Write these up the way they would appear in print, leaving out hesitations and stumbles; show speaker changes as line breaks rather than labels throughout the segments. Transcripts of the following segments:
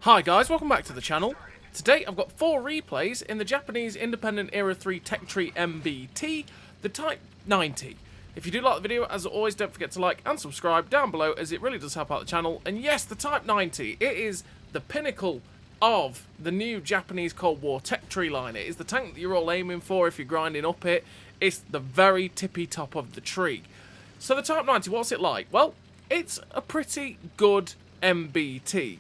Hi guys, welcome back to the channel. Today I've got 4 replays in the Japanese Independent Era 3 tech tree MBT, the Type 90. If you do like the video, as always, don't forget to like and subscribe down below, as it really does help out the channel. And yes, the Type 90, it is the pinnacle of the new Japanese Cold War tech tree line. It is the tank that you're all aiming for if you're grinding up it. It's the very tippy top of the tree. So the Type 90, what's it like? Well, it's a pretty good MBT.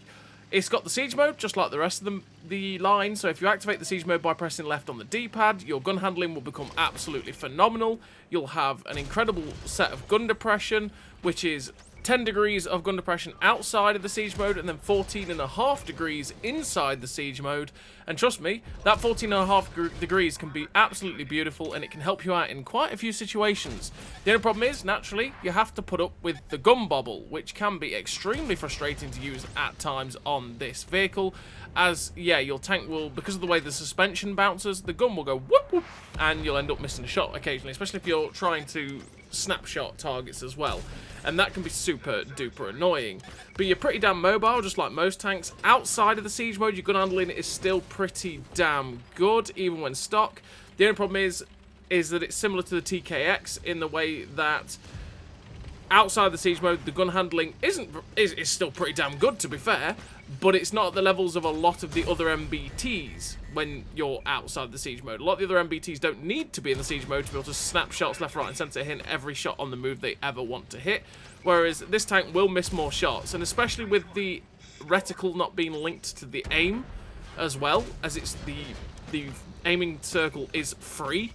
It's got the siege mode, just like the rest of the line, so if you activate the siege mode by pressing left on the D-pad, your gun handling will become absolutely phenomenal. You'll have an incredible set of gun depression, which is 10 degrees of gun depression outside of the siege mode, and then 14.5 degrees inside the siege mode. And trust me, that 14.5 degrees can be absolutely beautiful, and it can help you out in quite a few situations. The only problem is, naturally, you have to put up with the gun bobble, which can be extremely frustrating to use at times on this vehicle, as, yeah, your tank will, because of the way the suspension bounces, the gun will go whoop whoop, and you'll end up missing a shot occasionally, especially if you're trying to snapshot targets as well. And that can be super duper annoying. But you're pretty damn mobile, just like most tanks. Outside of the siege mode, your gun handling is still pretty damn good, even when stock. The only problem is that it's similar to the TKX in the way that outside the siege mode, the gun handling is still pretty damn good, to be fair, but it's not at the levels of a lot of the other MBTs when you're outside the siege mode. A lot of the other MBTs don't need to be in the siege mode to be able to snap shots left, right, and centre, hitting every shot on the move they ever want to hit, whereas this tank will miss more shots, and especially with the reticle not being linked to the aim as well, as it's the aiming circle is free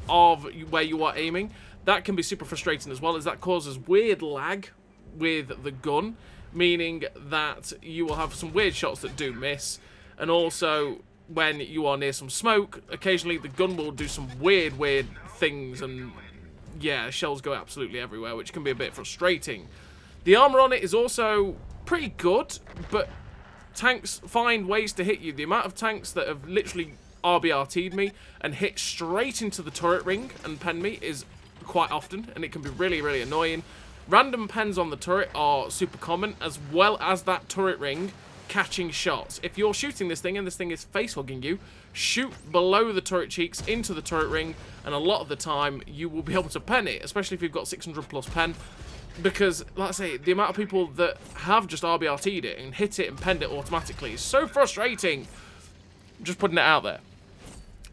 of where you are aiming. That can be super frustrating as well, as that causes weird lag with the gun, meaning that you will have some weird shots that do miss, and also when you are near some smoke, occasionally the gun will do some weird things, and yeah, shells go absolutely everywhere, which can be a bit frustrating. The armor on it is also pretty good, but tanks find ways to hit you. The amount of tanks that have literally RBRT'd me and hit straight into the turret ring and pen me is quite often, and it can be really annoying. Random pens on the turret are super common, as well as that turret ring catching shots. If you're shooting this thing and this thing is face hugging you, shoot below the turret cheeks into the turret ring, and a lot of the time you will be able to pen it, especially if you've got 600 plus pen, because, like I say, the amount of people that have just RBRT'd it and hit it and penned it automatically is so frustrating. I'm just putting it out there.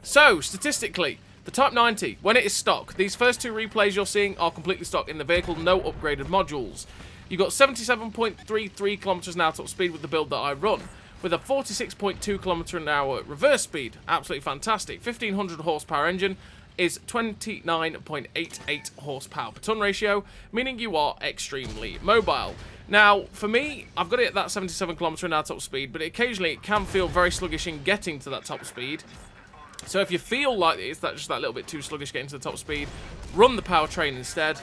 So, statistically, the Type 90, when it is stock, these first 2 replays you're seeing are completely stock in the vehicle, no upgraded modules. You've got 77.33 kilometers an hour top speed with the build that I run, with a 46.2 kilometer an hour reverse speed. Absolutely fantastic. 1500 horsepower engine is 29.88 horsepower per ton ratio, meaning you are extremely mobile. Now, for me, I've got it at that 77 kilometer an hour top speed, but occasionally it can feel very sluggish in getting to that top speed. So if you feel like it's just that little bit too sluggish getting to the top speed, run the powertrain instead.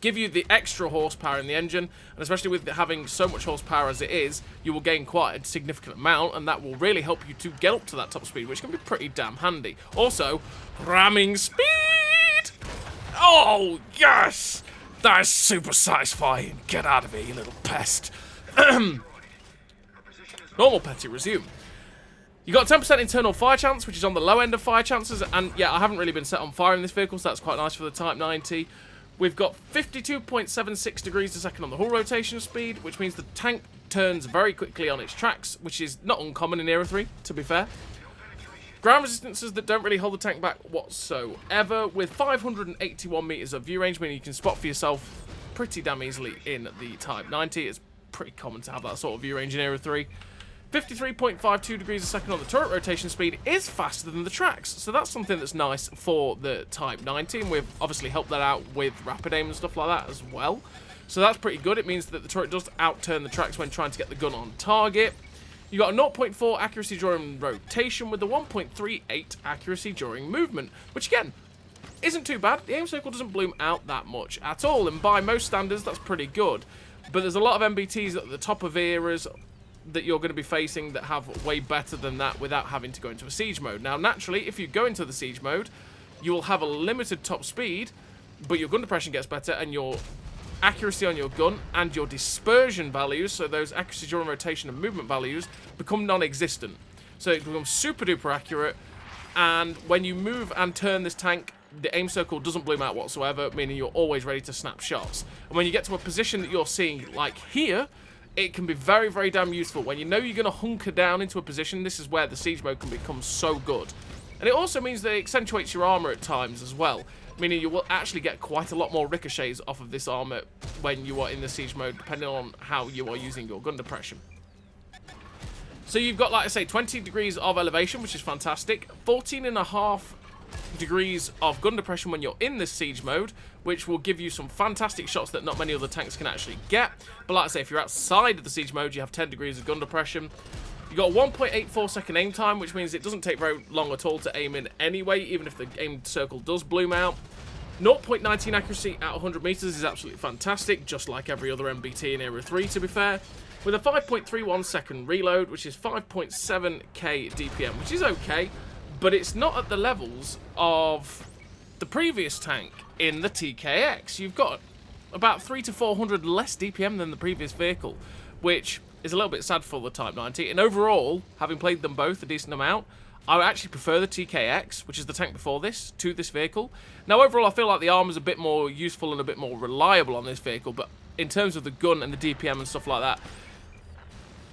Give you the extra horsepower in the engine, and especially with having so much horsepower as it is, you will gain quite a significant amount, and that will really help you to get up to that top speed, which can be pretty damn handy. Also, ramming speed! Oh, yes! That is super satisfying. Get out of here, you little pest. Normal petty, resume. You got 10% internal fire chance, which is on the low end of fire chances, and yeah, I haven't really been set on fire in this vehicle, so that's quite nice for the Type 90. We've got 52.76 degrees a second on the hull rotation speed, which means the tank turns very quickly on its tracks, which is not uncommon in Era 3, to be fair. Ground resistances that don't really hold the tank back whatsoever, with 581 meters of view range, meaning you can spot for yourself pretty damn easily in the Type 90. It's pretty common to have that sort of view range in Era 3. 53.52 degrees a second on the turret rotation speed is faster than the tracks, so that's something that's nice for the Type 90, and we've obviously helped that out with rapid aim and stuff like that as well. So that's pretty good. It means that the turret does outturn the tracks when trying to get the gun on target. You got a 0.4 accuracy during rotation with the 1.38 accuracy during movement, which again, isn't too bad. The aim circle doesn't bloom out that much at all, and by most standards, that's pretty good. But there's a lot of MBTs at the top of eras that you're going to be facing that have way better than that without having to go into a siege mode. Now, naturally, if you go into the siege mode, you will have a limited top speed, but your gun depression gets better and your accuracy on your gun and your dispersion values, so those accuracy during rotation and movement values, become non-existent. So it becomes super duper accurate, and when you move and turn this tank, the aim circle doesn't bloom out whatsoever, meaning you're always ready to snap shots. And when you get to a position that you're seeing, like here, it can be very, very damn useful. When you know you're going to hunker down into a position, this is where the siege mode can become so good. And it also means that it accentuates your armor at times as well, meaning you will actually get quite a lot more ricochets off of this armor when you are in the siege mode, depending on how you are using your gun depression. So you've got, like I say, 20 degrees of elevation, which is fantastic, 14.5 degrees of gun depression when you're in this siege mode, which will give you some fantastic shots that not many other tanks can actually get. But like I say, if you're outside of the siege mode, you have 10 degrees of gun depression. You've got 1.84 second aim time, which means it doesn't take very long at all to aim in anyway, even if the aim circle does bloom out. 0.19 accuracy at 100 meters is absolutely fantastic, just like every other MBT in Era 3, to be fair. With a 5.31 second reload, which is 5.7k DPM, which is okay, but it's not at the levels of the previous tank in the TKX. You've got about 300 to 400 less DPM than the previous vehicle, which is a little bit sad for the Type 90. And overall, having played them both a decent amount, I actually prefer the TKX, which is the tank before this, to this vehicle. Now, overall, I feel like the armor's a bit more useful and a bit more reliable on this vehicle, but in terms of the gun and the DPM and stuff like that,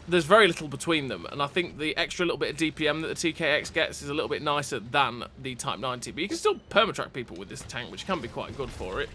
there's very little between them, and I think the extra little bit of DPM that the TKX gets is a little bit nicer than the Type 90, but you can still permatrack people with this tank, which can be quite good for it.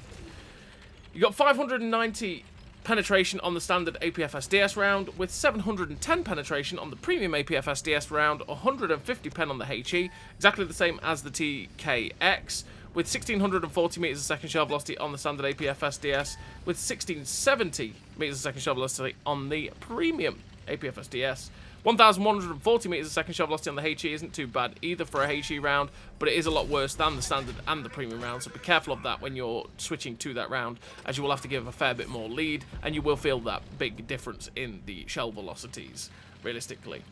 You've got 590 penetration on the standard APF SDS round, with 710 penetration on the premium APF SDS round, 150 pen on the HE, exactly the same as the TKX, with 1640 meters a second shell velocity on the standard APF SDS, with 1670 meters a second shell velocity on the premium APF SDS. 1,140 meters a second shell velocity on the HE isn't too bad either for a HE round, but it is a lot worse than the standard and the premium round, so be careful of that when you're switching to that round, as you will have to give a fair bit more lead, and you will feel that big difference in the shell velocities, realistically.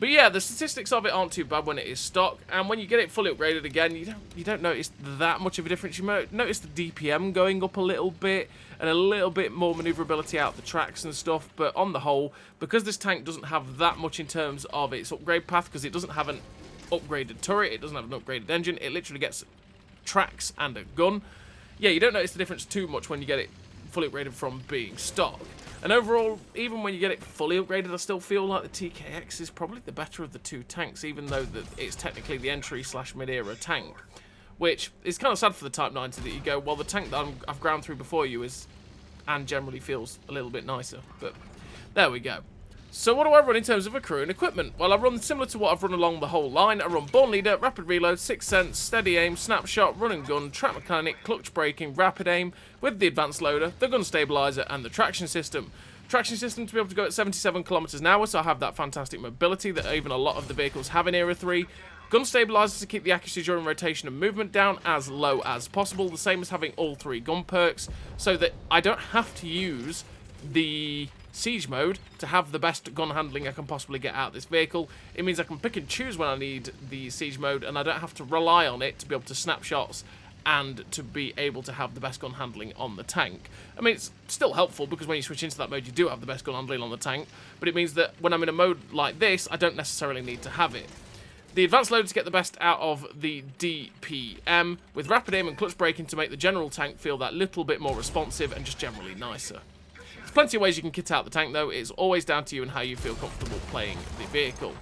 But yeah, the statistics of it aren't too bad when it is stock, and when you get it fully upgraded again, you don't notice that much of a difference. You might notice the DPM going up a little bit, and a little bit more maneuverability out the tracks and stuff, but on the whole, because this tank doesn't have that much in terms of its upgrade path, because it doesn't have an upgraded turret, it doesn't have an upgraded engine, it literally gets tracks and a gun. Yeah, you don't notice the difference too much when you get it fully upgraded from being stock. And overall, even when you get it fully upgraded, I still feel like the TKX is probably the better of the two tanks, even though it's technically the entry/mid-era tank. Which is kind of sad for the Type 90 that you go, well, the tank that I've ground through before you is, and generally feels a little bit nicer. But there we go. So what do I run in terms of a crew and equipment? Well, I run similar to what I've run along the whole line. I run Born Leader, Rapid Reload, Sixth Sense, Steady Aim, Snapshot, Run and Gun, Track Mechanic, Clutch Braking, Rapid Aim, with the Advanced Loader, the Gun Stabilizer, and the Traction System. Traction system to be able to go at 77 kilometers an hour, so I have that fantastic mobility that even a lot of the vehicles have in Era 3. Gun stabilizer to keep the accuracy during rotation and movement down as low as possible, the same as having all three gun perks, so that I don't have to use the siege mode to have the best gun handling I can possibly get out of this vehicle. It means I can pick and choose when I need the siege mode, and I don't have to rely on it to be able to snap shots and to be able to have the best gun handling on the tank. I mean, it's still helpful because when you switch into that mode, you do have the best gun handling on the tank, but it means that when I'm in a mode like this, I don't necessarily need to have it. The advanced loader to get the best out of the DPM, with rapid aim and clutch braking to make the general tank feel that little bit more responsive and just generally nicer. There's plenty of ways you can kit out the tank though, it's always down to you and how you feel comfortable playing the vehicle.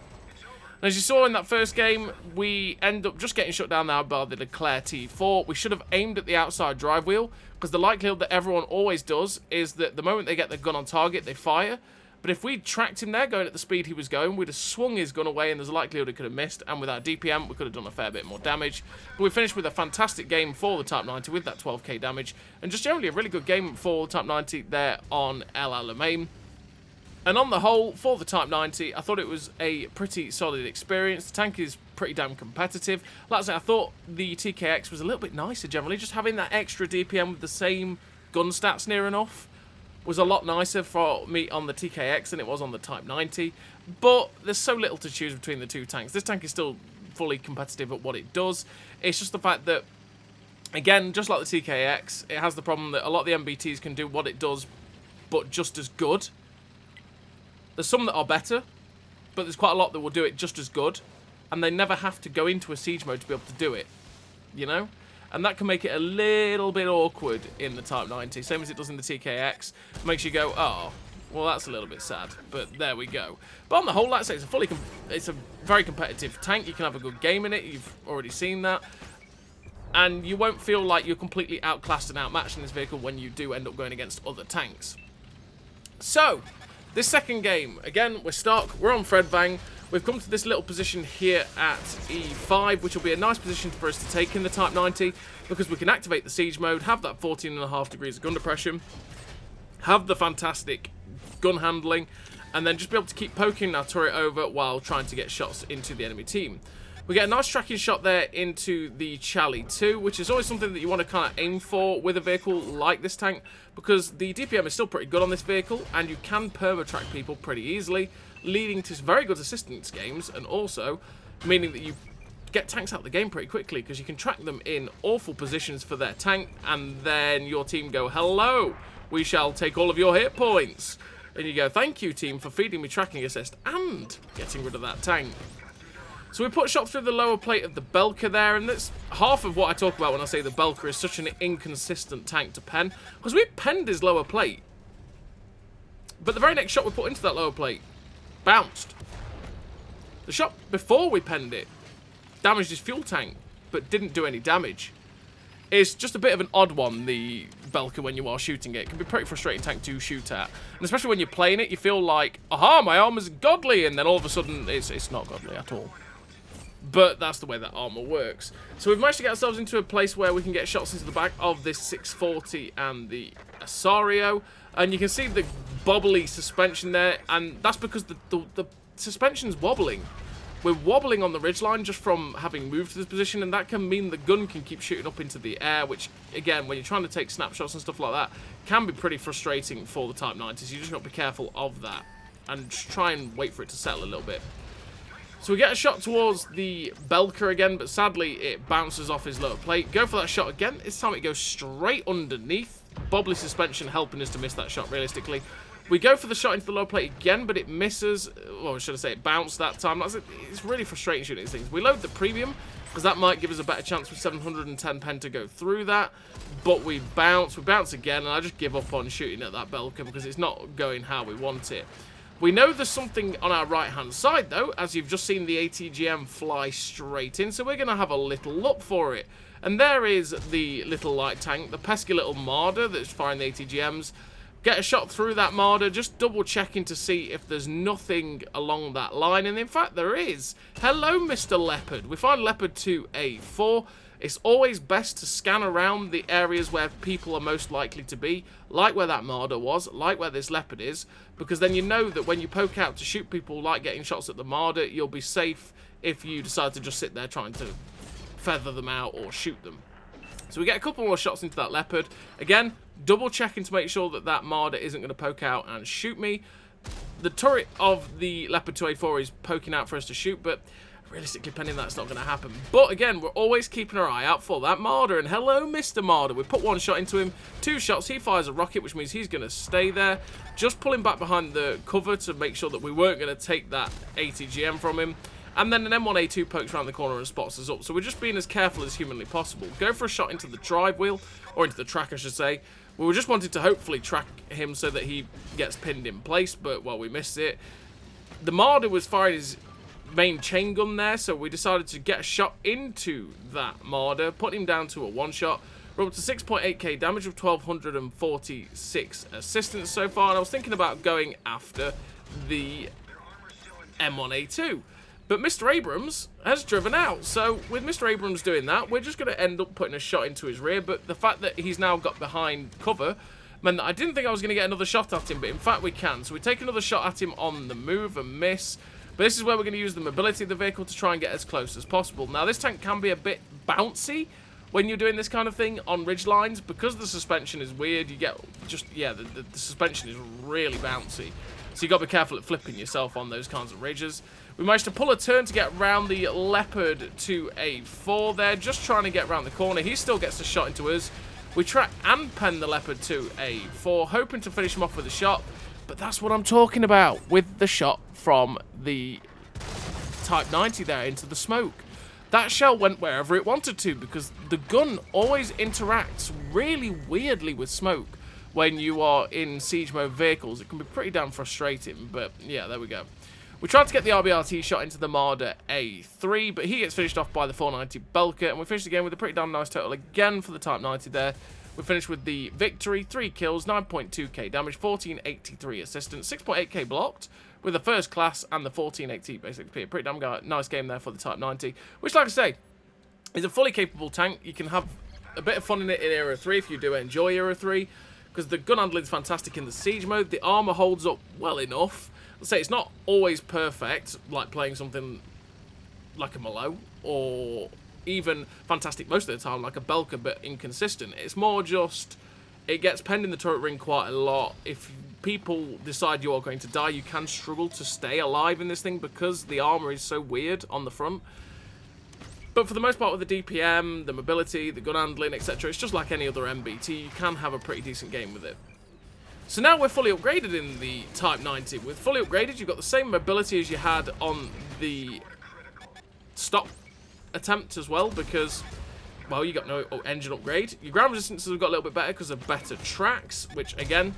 And as you saw in that first game, we end up just getting shut down now by the Leclerc T4. We should have aimed at the outside drive wheel, because the likelihood that everyone always does is that the moment they get the gun on target, they fire. But if we'd tracked him there, going at the speed he was going, we'd have swung his gun away, and there's a likelihood he could have missed, and with our DPM, we could have done a fair bit more damage. But we finished with a fantastic game for the Type 90 with that 12k damage, and just generally a really good game for the Type 90 there on El Alamein. And on the whole, for the Type 90, I thought it was a pretty solid experience. The tank is pretty damn competitive. Like I said, I thought the TKX was a little bit nicer generally. Just having that extra DPM with the same gun stats near enough was a lot nicer for me on the TKX than it was on the Type 90. But there's so little to choose between the two tanks. This tank is still fully competitive at what it does. It's just the fact that Again, just like the TKX, it has the problem that a lot of the MBTs can do what it does, but just as good. There's some that are better, but there's quite a lot that will do it just as good, and they never have to go into a siege mode to be able to do it, you know? And that can make it a little bit awkward in the Type 90, same as it does in the TKX. It makes you go, oh, well, that's a little bit sad, but there we go. But on the whole, like I say, it's a very competitive tank. You can have a good game in it. You've already seen that. And you won't feel like you're completely outclassed and outmatched in this vehicle when you do end up going against other tanks. So, this second game, again, we're stuck. We're on Fredvang. We've come to this little position here at E5, which will be a nice position for us to take in the Type 90, because we can activate the siege mode, have that 14.5 degrees of gun depression, have the fantastic gun handling, and then just be able to keep poking our turret over while trying to get shots into the enemy team. We get a nice tracking shot there into the Charlie 2, which is always something that you want to kind of aim for with a vehicle like this tank, because the DPM is still pretty good on this vehicle, and you can perma-track people pretty easily, leading to very good assistance games, and also meaning that you get tanks out of the game pretty quickly, because you can track them in awful positions for their tank, and then your team go, hello, we shall take all of your hit points. And you go, thank you, team, for feeding me tracking assist and getting rid of that tank. So we put a shot through the lower plate of the Belka there, and that's half of what I talk about when I say the Belka is such an inconsistent tank to pen, because we penned his lower plate. But the very next shot we put into that lower plate bounced. The shot before we penned it damaged his fuel tank, but didn't do any damage. It's just a bit of an odd one, the Belka, when you are shooting it. It can be a pretty frustrating tank to shoot at. And especially when you're playing it, you feel like, aha, my armor's godly, and then all of a sudden, it's not godly at all. But that's the way that Armour works. So we've managed to get ourselves into a place where we can get shots into the back of this 640 and the Asario. And you can see the bobbly suspension there, and that's because the suspension's wobbling. We're wobbling on the ridgeline just from having moved to this position, and that can mean the gun can keep shooting up into the air, which, again, when you're trying to take snapshots and stuff like that, can be pretty frustrating for the Type 90, so you just got to be careful of that, and just try and wait for it to settle a little bit. So we get a shot towards the Belka again, but sadly it bounces off his lower plate. Go for that shot again. This time it goes straight underneath. Bobbly suspension helping us to miss that shot realistically. We go for the shot into the lower plate again, but it misses. Or should I say it bounced that time. It's really frustrating shooting these things. We load the premium, because that might give us a better chance with 710 pen to go through that. But we bounce again, and I just give up on shooting at that Belka because it's not going how we want it. We know there's something on our right-hand side, though, as you've just seen the ATGM fly straight in, so we're going to have a little look for it. And there is the little light tank, the pesky little Marder that's firing the ATGMs. Get a shot through that Marder, just double-checking to see if there's nothing along that line, and in fact there is. Hello, Mr. Leopard. We find Leopard 2A4. It's always best to scan around the areas where people are most likely to be, like where that Marder was, like where this Leopard is, because then you know that when you poke out to shoot people like getting shots at the Marder, you'll be safe if you decide to just sit there trying to feather them out or shoot them. So we get a couple more shots into that Leopard. Again, double checking to make sure that that Marder isn't going to poke out and shoot me. The turret of the Leopard 2A4 is poking out for us to shoot, but realistically, penning that's not going to happen. But again, we're always keeping our eye out for that Marder. And hello, Mr. Marder. We put one shot into him, 2 shots. He fires a rocket, which means he's going to stay there. Just pulling back behind the cover to make sure that we weren't going to take that ATGM from him. And then an M1A2 pokes around the corner and spots us up. So we're just being as careful as humanly possible. Go for a shot into the drive wheel, or into the track, I should say. We were just wanting to hopefully track him so that he gets pinned in place, but, well, we missed it. The Marder was firing his main chain gun there, so we decided to get a shot into that Marder, put him down to a one-shot. We're up to 6.8k damage with 1246 assistance so far, and I was thinking about going after the M1A2. But Mr. Abrams has driven out, so with Mr. Abrams doing that, we're just going to end up putting a shot into his rear, but the fact that he's now got behind cover meant that I didn't think I was going to get another shot at him, but in fact we can. So we take another shot at him on the move and miss. But this is where we're going to use the mobility of the vehicle to try and get as close as possible. Now, this tank can be a bit bouncy when you're doing this kind of thing on ridge lines. Because the suspension is weird, you get just, yeah, the suspension is really bouncy. So you got to be careful at flipping yourself on those kinds of ridges. We managed to pull a turn to get around the Leopard to a 4 there, just trying to get around the corner. He still gets the shot into us. We track and pen the Leopard to a 4, hoping to finish him off with a shot. But that's what I'm talking about with the shot from the Type 90 there into the smoke. That shell went wherever it wanted to because the gun always interacts really weirdly with smoke when you are in siege mode vehicles. It can be pretty damn frustrating, but yeah, there we go. We tried to get the RBRT shot into the Marder A3, but he gets finished off by the 490 Belka, and we finished the game with a pretty damn nice total again for the Type 90 there. We finished with the victory, 3 kills, 9.2k damage, 1483 assistance, 6.8k blocked, with the first class and the 1480 basically. A pretty damn nice game there for the Type 90, which, like I say, is a fully capable tank. You can have a bit of fun in it in Era 3 if you do enjoy Era 3, because the gun handling is fantastic in the siege mode. The armor holds up well enough. Let's say it's not always perfect, like playing something like a Malo, or even fantastic most of the time, like a Belka, but inconsistent. It's more just, it gets penned in the turret ring quite a lot. If people decide you are going to die, you can struggle to stay alive in this thing because the armor is so weird on the front. But for the most part, with the DPM, the mobility, the gun handling, etc., it's just like any other MBT. You can have a pretty decent game with it. So now we're fully upgraded in the Type 90. With fully upgraded, you've got the same mobility as you had on the stock attempt as well, because, well, you got no engine upgrade. Your ground resistances have got a little bit better because of better tracks, which, again,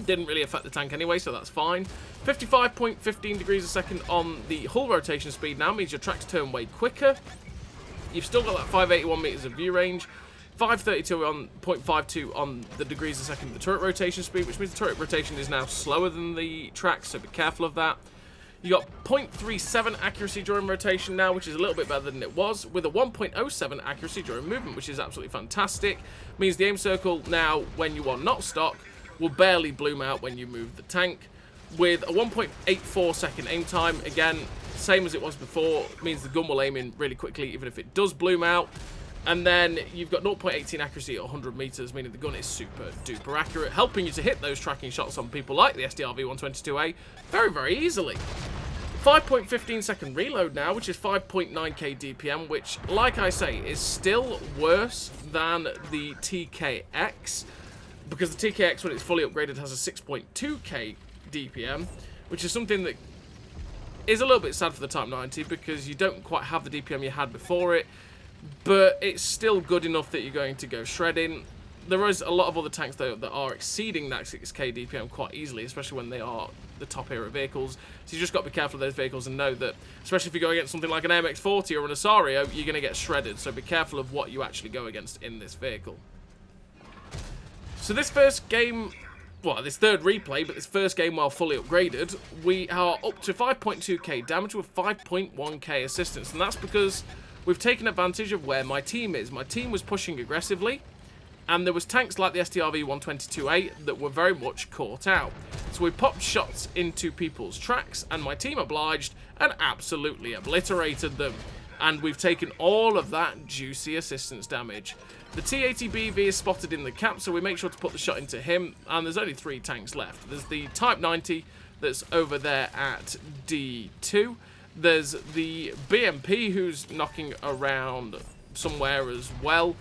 didn't really affect the tank anyway, so that's fine. 55.15 degrees a second on the hull rotation speed now means your tracks turn way quicker. You've still got that 581 meters of view range. 532 on 0.52 on the degrees a second of the turret rotation speed, which means the turret rotation is now slower than the tracks, so be careful of that. You got 0.37 accuracy during rotation now, which is a little bit better than it was, with a 1.07 accuracy during movement, which is absolutely fantastic. Means the aim circle now, when you are not stock, will barely bloom out when you move the tank. With a 1.84 second aim time, again, same as it was before, means the gun will aim in really quickly, even if it does bloom out. And then you've got 0.18 accuracy at 100 meters, meaning the gun is super duper accurate, helping you to hit those tracking shots on people like the SDRV-122A very, very easily. 5.15 second reload now, which is 5.9k DPM, which, like I say, is still worse than the TKX, because the TKX, when it's fully upgraded, has a 6.2k DPM, which is something that is a little bit sad for the Type 90, because you don't quite have the DPM you had before it. But it's still good enough that you're going to go shredding. There is a lot of other tanks, though, that are exceeding that 6k DPM quite easily, especially when they are the top era vehicles. So you just got to be careful of those vehicles and know that, especially if you go against something like an AMX-40 or an Asario, you're going to get shredded. So be careful of what you actually go against in this vehicle. So this first game, well, this third replay, but this first game while fully upgraded, we are up to 5.2k damage with 5.1k assistance. And that's because we've taken advantage of where my team is. My team was pushing aggressively, and there was tanks like the SDRV-122A that were very much caught out. So we popped shots into people's tracks, and my team obliged and absolutely obliterated them. And we've taken all of that juicy assistance damage. The T-80BV is spotted in the cap, so we make sure to put the shot into him, and there's only 3 tanks left. There's the Type 90 that's over there at D2. There's the BMP who's knocking around somewhere as well.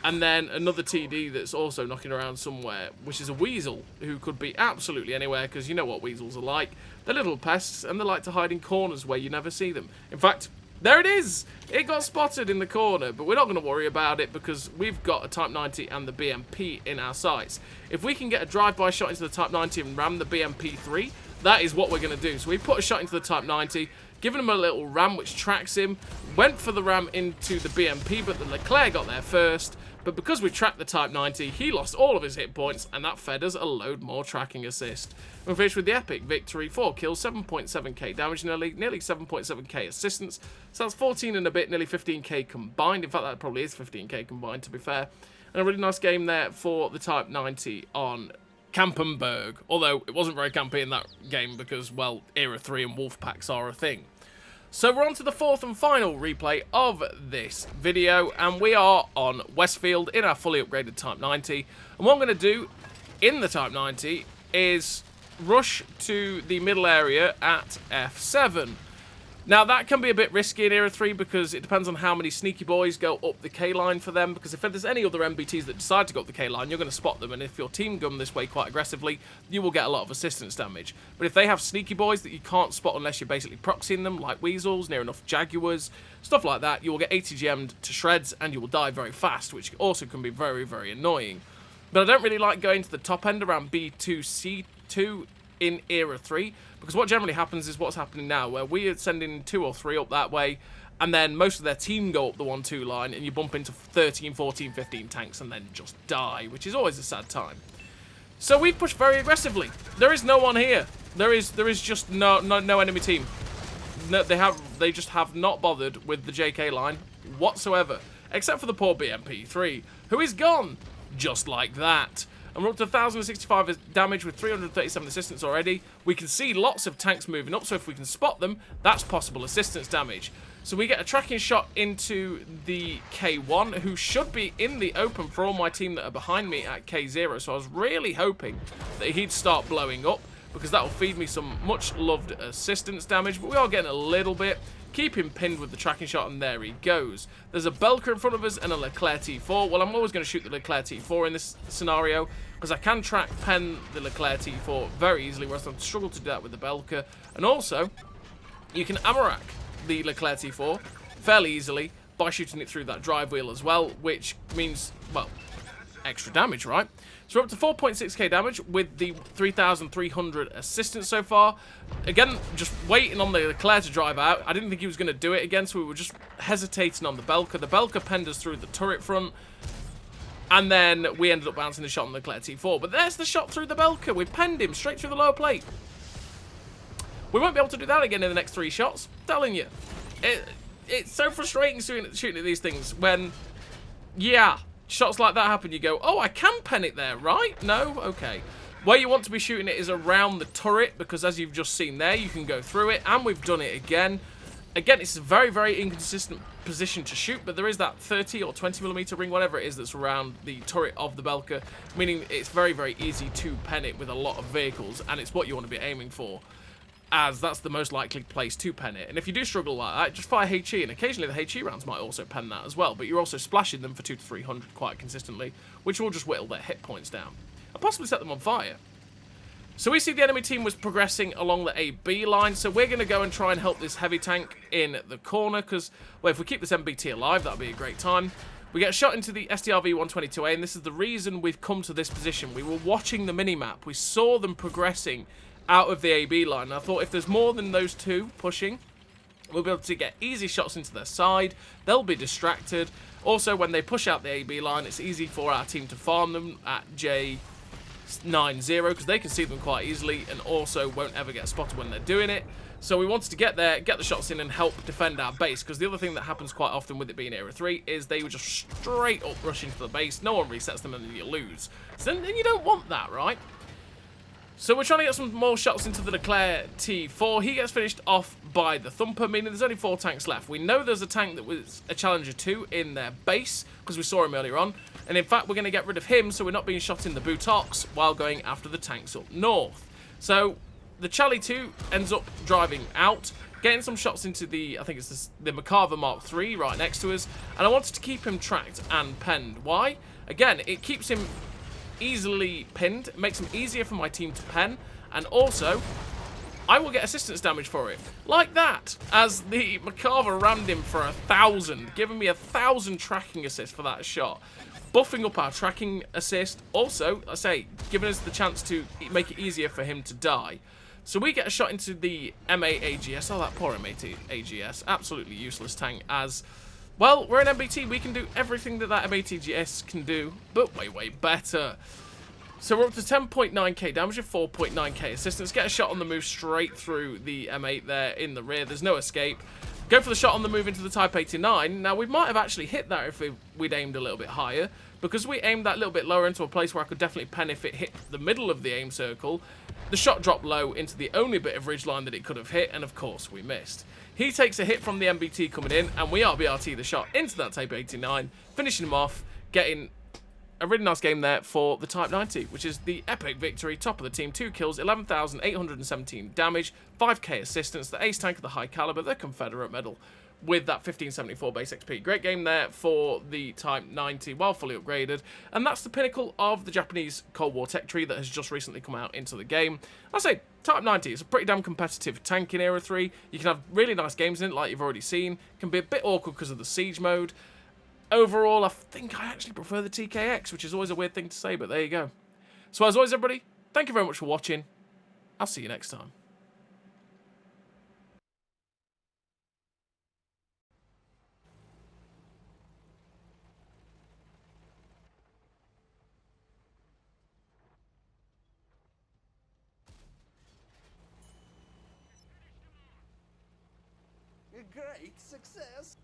And then another TD that's also knocking around somewhere, which is a Weasel, who could be absolutely anywhere, because you know what Weasels are like. They're little pests, and they like to hide in corners where you never see them. In fact, there it is! It got spotted in the corner, but we're not going to worry about it, because we've got a Type 90 and the BMP in our sights. If we can get a drive-by shot into the Type 90 and ram the BMP-3, that is what we're going to do. So we put a shot into the Type 90, given him a little ram which tracks him, went for the ram into the BMP, but the Leclerc got there first. But because we tracked the Type 90, he lost all of his hit points, and that fed us a load more tracking assist. We finished with the epic victory, 4 kills, 7.7k damage, nearly 7.7k assistance. So that's 14 and a bit, nearly 15k combined. In fact, that probably is 15k combined, to be fair. And a really nice game there for the Type 90 on Campenberg. Although it wasn't very campy in that game because, well, Era 3 and wolf packs are a thing. So we're on to the 4th and final replay of this video, and we are on Westfield in our fully upgraded Type 90. And what I'm going to do in the Type 90 is rush to the middle area at F7. Now, that can be a bit risky in Era 3 because it depends on how many sneaky boys go up the K-line for them, because if there's any other MBTs that decide to go up the K-line, you're going to spot them, and if your team come this way quite aggressively, you will get a lot of assistance damage. But if they have sneaky boys that you can't spot unless you're basically proxying them, like Weasels, near enough Jaguars, stuff like that, you will get ATGM'd to shreds, and you will die very fast, which also can be very, very annoying. But I don't really like going to the top end around B2, C2 in Era 3, because what generally happens is what's happening now, where we are sending 2 or 3 up that way, and then most of their team go up the 1-2 line, and you bump into 13, 14, 15 tanks and then just die, which is always a sad time. So we've pushed very aggressively. There is no one here. There is just no enemy team. No, they just have not bothered with the JK line whatsoever, except for the poor BMP3, who is gone just like that. And we're up to 1,065 damage with 337 assistance already. We can see lots of tanks moving up, so if we can spot them, that's possible assistance damage. So we get a tracking shot into the K1, who should be in the open for all my team that are behind me at K0. So I was really hoping that he'd start blowing up, because that will feed me some much-loved assistance damage. But we are getting a little bit. Keep him pinned with the tracking shot, and there he goes. There's a Belka in front of us and a Leclerc T4. Well, I'm always going to shoot the Leclerc T4 in this scenario, because I can track pen the Leclerc T4 very easily, whereas I've struggled to do that with the Belka. And also, you can Armour the Leclerc T4 fairly easily by shooting it through that drive wheel as well, which means, well, extra damage, right? So we're up to 4.6k damage with the 3,300 assistance so far. Again, just waiting on the Leclerc to drive out. I didn't think he was going to do it again, so we were just hesitating on the Belka. The Belka penned us through the turret front, and then we ended up bouncing the shot on the Leclerc T4. But there's the shot through the Belka. We penned him straight through the lower plate. We won't be able to do that again in the next 3 shots. I'm telling you. It's so frustrating shooting at these things when, yeah, shots like that happen, you go, oh, I can pen it there, right? No? Okay. Where you want to be shooting it is around the turret, because as you've just seen there, you can go through it, and we've done it again. Again, it's a very, very inconsistent position to shoot, but there is that 30 or 20mm ring, whatever it is, that's around the turret of the Belka, meaning it's very, very easy to pen it with a lot of vehicles, and it's what you want to be aiming for, as that's the most likely place to pen it. And if you do struggle like that, just fire HE, and occasionally the HE rounds might also pen that as well, but you're also splashing them for 200 to 300 quite consistently, which will just whittle their hit points down, and possibly set them on fire. So we see the enemy team was progressing along the AB line, so we're going to go and try and help this heavy tank in the corner, because, well, if we keep this MBT alive, that'll be a great time. We get shot into the STRV-122A, and this is the reason we've come to this position. We were watching the minimap. We saw them progressing out of the AB line, and I thought if there's more than those two pushing, we'll be able to get easy shots into their side. They'll be distracted. Also, when they push out the AB line, it's easy for our team to farm them at J90, because they can see them quite easily and also won't ever get spotted when they're doing it. So we wanted to get there, get the shots in, and help defend our base, because the other thing that happens quite often with it being Era 3 is they would just straight up rush into the base. No one resets them, and then you lose. So then you don't want that, right? So we're trying to get some more shots into the Leclerc T4. He gets finished off by the Thumper, meaning there's only 4 tanks left. We know there's a tank that was a Challenger 2 in their base, because we saw him earlier on. And in fact, we're going to get rid of him, so we're not being shot in the buttocks while going after the tanks up north. So the Charlie 2 ends up driving out, getting some shots into the, I think it's the Makava Mark III right next to us. And I wanted to keep him tracked and penned. Why? Again, it keeps him easily pinned. It makes him easier for my team to pen, and also I will get assistance damage for it, like that, as the Makava rammed him for 1,000, giving me 1,000 tracking assist for that shot, buffing up our tracking assist. Also, I say, giving us the chance to make it easier for him to die. So we get a shot into the MA-AGS. Oh, that poor MA-AGS, absolutely useless tank, as well, we're an MBT, we can do everything that MATGS can do, but way, way better. So we're up to 10.9k damage and 4.9k assistance. Get a shot on the move straight through the M8 there in the rear. There's no escape. Go for the shot on the move into the Type 89. Now, we might have actually hit that if we'd aimed a little bit higher, because we aimed that little bit lower into a place where I could definitely pen if it hit the middle of the aim circle. The shot dropped low into the only bit of ridgeline that it could have hit, and of course, we missed. He takes a hit from the MBT coming in, and we RBRT the shot into that Type 89, finishing him off, getting a really nice game there for the Type 90, which is the epic victory, top of the team, 2 kills, 11,817 damage, 5k assistance, the ace tank of the high caliber, the Confederate medal, with that 1574 base XP. Great game there for the Type 90, well fully upgraded. And that's the pinnacle of the Japanese Cold War tech tree that has just recently come out into the game. I say, Type 90 is a pretty damn competitive tank in Era 3. You can have really nice games in it, like you've already seen. Can be a bit awkward because of the siege mode. Overall, I think I actually prefer the TKX, which is always a weird thing to say, but there you go. So as always, everybody, thank you very much for watching. I'll see you next time.
A great success.